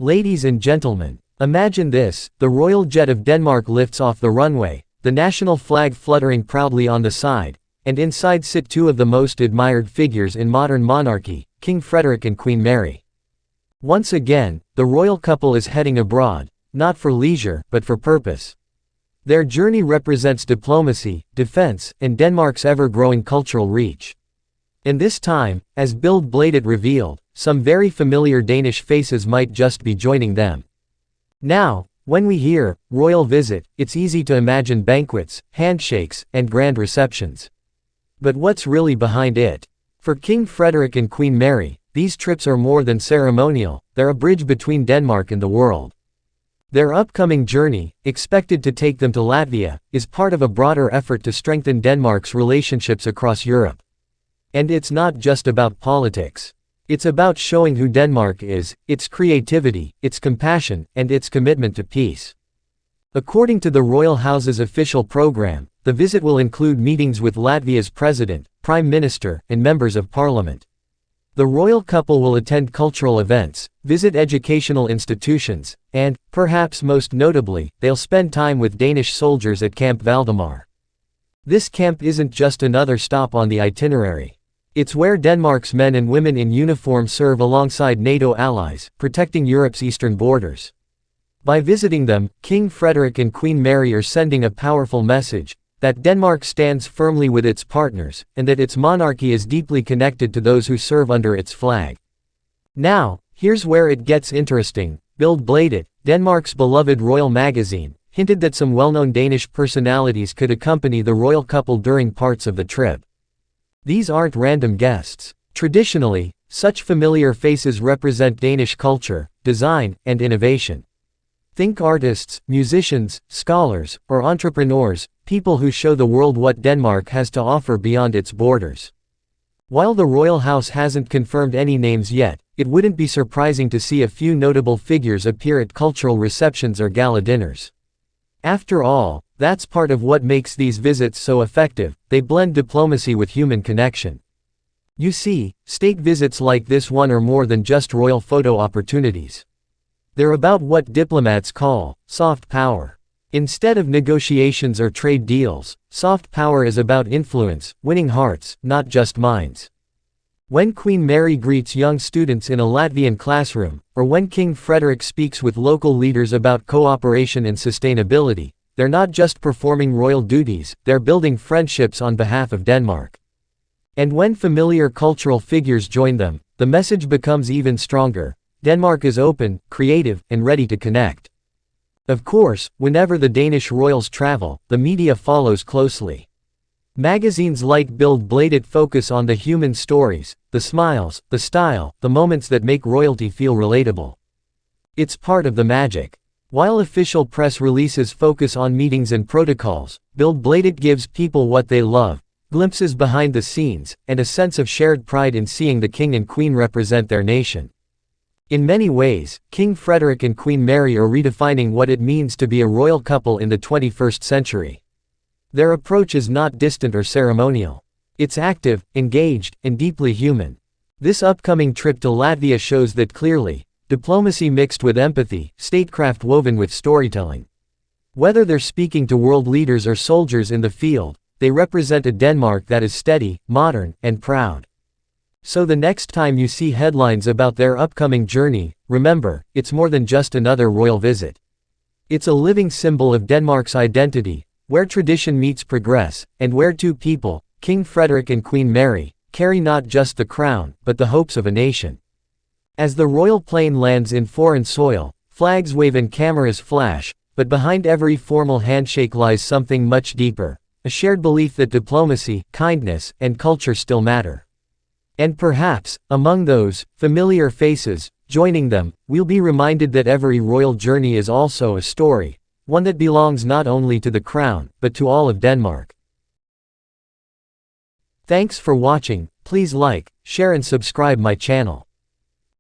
Ladies and gentlemen, imagine this: the royal jet of Denmark lifts off the runway, the national flag fluttering proudly on the side, and inside sit two of the most admired figures in modern monarchy, King Frederik and Queen Mary. Once again, the royal couple is heading abroad, not for leisure, but for purpose. Their journey represents diplomacy, defense, and Denmark's ever-growing cultural reach. And this time, as Billed-Bladet revealed, some very familiar Danish faces might just be joining them. Now, when we hear royal visit, it's easy to imagine banquets, handshakes, and grand receptions. But what's really behind it? For King Frederik and Queen Mary, these trips are more than ceremonial, they're a bridge between Denmark and the world. Their upcoming journey, expected to take them to Latvia, is part of a broader effort to strengthen Denmark's relationships across Europe. And it's not just about politics. It's about showing who Denmark is, its creativity, its compassion, and its commitment to peace. According to the Royal House's official program, the visit will include meetings with Latvia's president, prime minister, and members of parliament. The royal couple will attend cultural events, visit educational institutions, and, perhaps most notably, they'll spend time with Danish soldiers at Camp Valdemar. This camp isn't just another stop on the itinerary. It's where Denmark's men and women in uniform serve alongside NATO allies, protecting Europe's eastern borders. By visiting them, King Frederik and Queen Mary are sending a powerful message that Denmark stands firmly with its partners, and that its monarchy is deeply connected to those who serve under its flag. Now, here's where it gets interesting. Billed-Bladet, Denmark's beloved royal magazine, hinted that some well-known Danish personalities could accompany the royal couple during parts of the trip. These aren't random guests. Traditionally, such familiar faces represent Danish culture, design, and innovation. Think artists, musicians, scholars, or entrepreneurs, people who show the world what Denmark has to offer beyond its borders. While the royal house hasn't confirmed any names yet, it wouldn't be surprising to see a few notable figures appear at cultural receptions or gala dinners. After all, that's part of what makes these visits so effective: they blend diplomacy with human connection. You see, state visits like this one are more than just royal photo opportunities. They're about what diplomats call soft power. Instead of negotiations or trade deals, soft power is about influence, winning hearts, not just minds. When Queen Mary greets young students in a Latvian classroom, or when King Frederik speaks with local leaders about cooperation and sustainability, they're not just performing royal duties, they're building friendships on behalf of Denmark. And when familiar cultural figures join them, the message becomes even stronger: Denmark is open, creative, and ready to connect. Of course, whenever the Danish royals travel, the media follows closely. Magazines like Billed-Bladet focus on the human stories, the smiles, the style, the moments that make royalty feel relatable. It's part of the magic. While official press releases focus on meetings and protocols, Billed-Bladet gives people what they love: glimpses behind the scenes, and a sense of shared pride in seeing the king and queen represent their nation. In many ways, King Frederik and Queen Mary are redefining what it means to be a royal couple in the 21st century. Their approach is not distant or ceremonial. It's active, engaged, and deeply human. This upcoming trip to Latvia shows that clearly: diplomacy mixed with empathy, statecraft woven with storytelling. Whether they're speaking to world leaders or soldiers in the field, they represent a Denmark that is steady, modern, and proud. So the next time you see headlines about their upcoming journey, remember, it's more than just another royal visit. It's a living symbol of Denmark's identity, where tradition meets progress, and where two people, King Frederik and Queen Mary, carry not just the crown, but the hopes of a nation. As the royal plane lands in foreign soil, flags wave and cameras flash, but behind every formal handshake lies something much deeper: a shared belief that diplomacy, kindness, and culture still matter. And perhaps, among those familiar faces joining them, we'll be reminded that every royal journey is also a story, one that belongs not only to the crown, but to all of Denmark. Thanks for watching. Please like, share and subscribe my channel.